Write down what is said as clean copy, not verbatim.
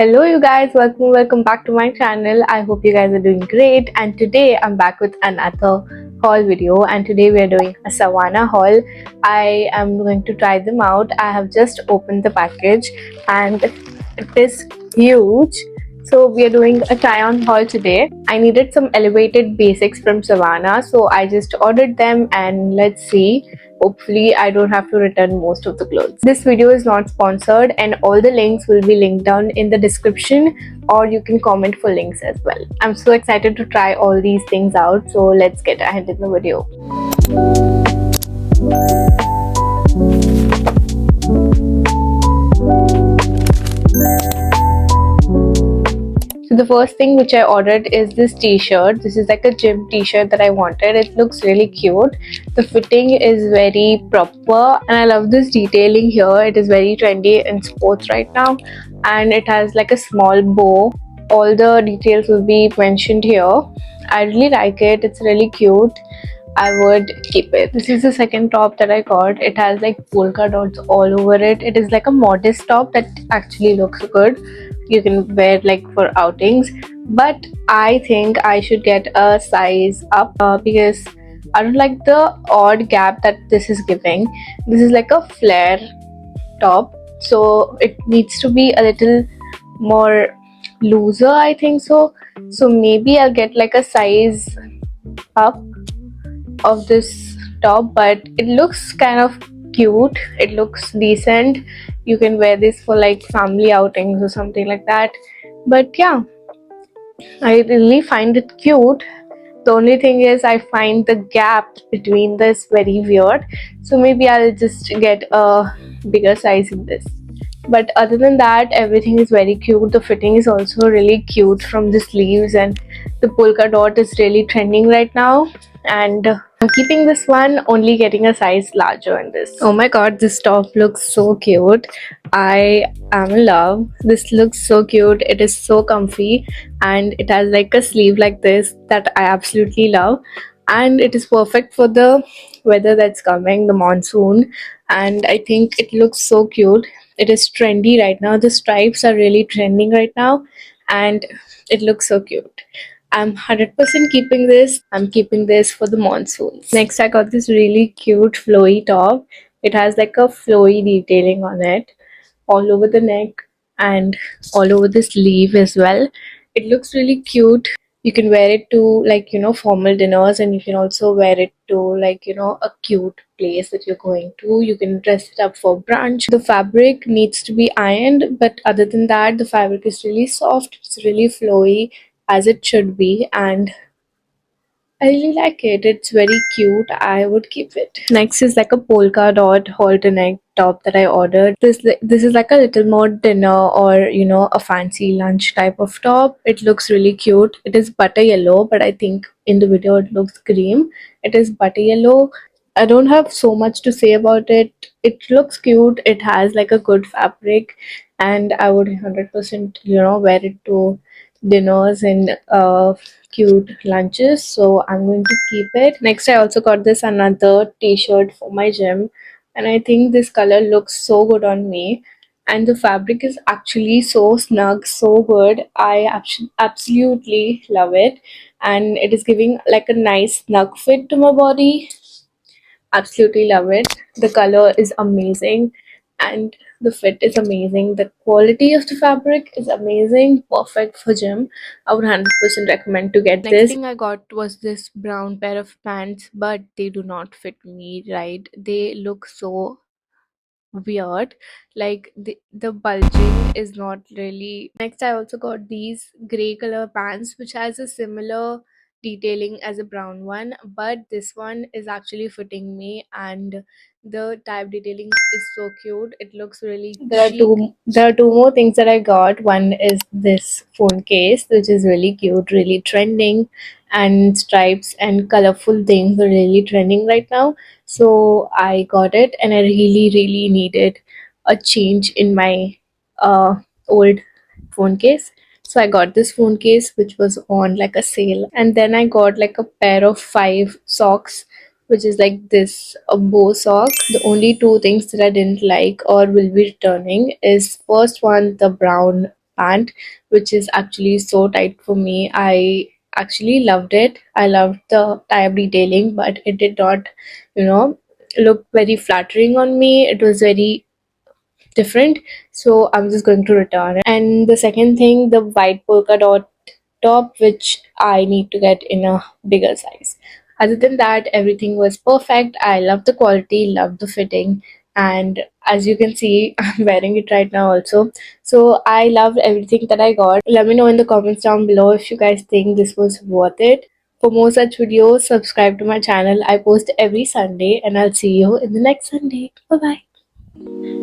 Hello you guys, welcome back to my channel. I hope you guys are doing great, and today I'm back with another haul video, and today we are doing a Savannah haul. I am going to try them out. I have just opened the package and it is huge. So we are doing a try on haul today. I needed some elevated basics from Savannah, so I just ordered them and let's see. Hopefully I don't have to return most of the clothes. This video is not sponsored and all the links will be linked down in the description, or you can comment for links as well. I'm so excited to try all these things out, so let's get ahead in the video. So the first thing which I ordered is this t-shirt. This is like a gym t-shirt that I wanted. It looks really cute. The fitting is very proper and I love this detailing here. It is very trendy in sports right now, and it has like a small bow. All the details will be mentioned here. I really like it. It's really cute. I would keep it. This is the second top that I got. It has like polka dots all over it. It is like a modest top that actually looks good. You can wear like for outings, but I think I should get a size up because I don't like the odd gap that this is giving. This is like a flare top, so it needs to be a little more looser, I think so maybe I'll get like a size up of this top, but it looks kind of cute. It looks decent. You can wear this for like family outings or something like that. But yeah, I really find it cute. The only thing is I find the gap between this very weird, so maybe I'll just get a bigger size in this. But other than that, everything is very cute. The fitting is also really cute from the sleeves, and the polka dot is really trending right now, and I'm keeping this one, only getting a size larger in this. Oh my god, this top looks so cute. I am in love. This looks so cute. It is so comfy and it has like a sleeve like this that I absolutely love, and it is perfect for the weather that's coming, the monsoon, and I think it looks so cute. It is trendy right now. The stripes are really trending right now and it looks so cute. I'm 100% keeping this. I'm keeping this for the monsoon. Next, I got this really cute flowy top. It has like a flowy detailing on it all over the neck and all over the sleeve as well. It looks really cute. You can wear it to like formal dinners, and you can also wear it to like a cute place that you're going to. You can dress it up for brunch. The fabric needs to be ironed, but other than that, the fabric is really soft. It's really flowy, as it should be, and I really like it. It's very cute. I would keep it. Next is like a polka dot halter neck top that I ordered. This is like a little more dinner or a fancy lunch type of top. It looks really cute. It is butter yellow, but I think in the video it looks cream. It is butter yellow. I don't have so much to say about it. It looks cute. It has like a good fabric, and I would 100% wear it to dinners and cute lunches, so I'm going to keep it. Next, I also got this another t-shirt for my gym, and I think this color looks so good on me, and the fabric is actually so snug, so good. I absolutely love it, and it is giving like a nice snug fit to my body. Absolutely love it. The color is amazing and the fit is amazing. The quality of the fabric is amazing. Perfect for gym. I would 100% recommend to get this. Next thing I got was this brown pair of pants, but they do not fit me right. They look so weird. Like the bulging is not really. Next, I also got these gray color pants which has a similar detailing as a brown one, but this one is actually fitting me, and the type detailing is so cute. It looks really chic. There are two more things that I got. One is this phone case, which is really cute, really trending, and stripes and colorful things are really trending right now, so I got it, and I really needed a change in my old phone case. So I got this phone case which was on like a sale, and then I got like a pair of 5 socks, which is like this, a bow sock. The only two things that I didn't like or will be returning is, first one, the brown pant, which is actually so tight for me. I actually loved it. I loved the tie-up detailing, but it did not, you know, look very flattering on me. It was very different, so I'm just going to return it. And the second thing, the white polka dot top, which I need to get in a bigger size. Other than that, everything was perfect. I love the quality, love the fitting, and as you can see, I'm wearing it right now also. So I loved everything that I got. Let me know in the comments down below if you guys think this was worth it. For more such videos, subscribe to my channel. I post every Sunday, and I'll see you in the next Sunday. Bye bye.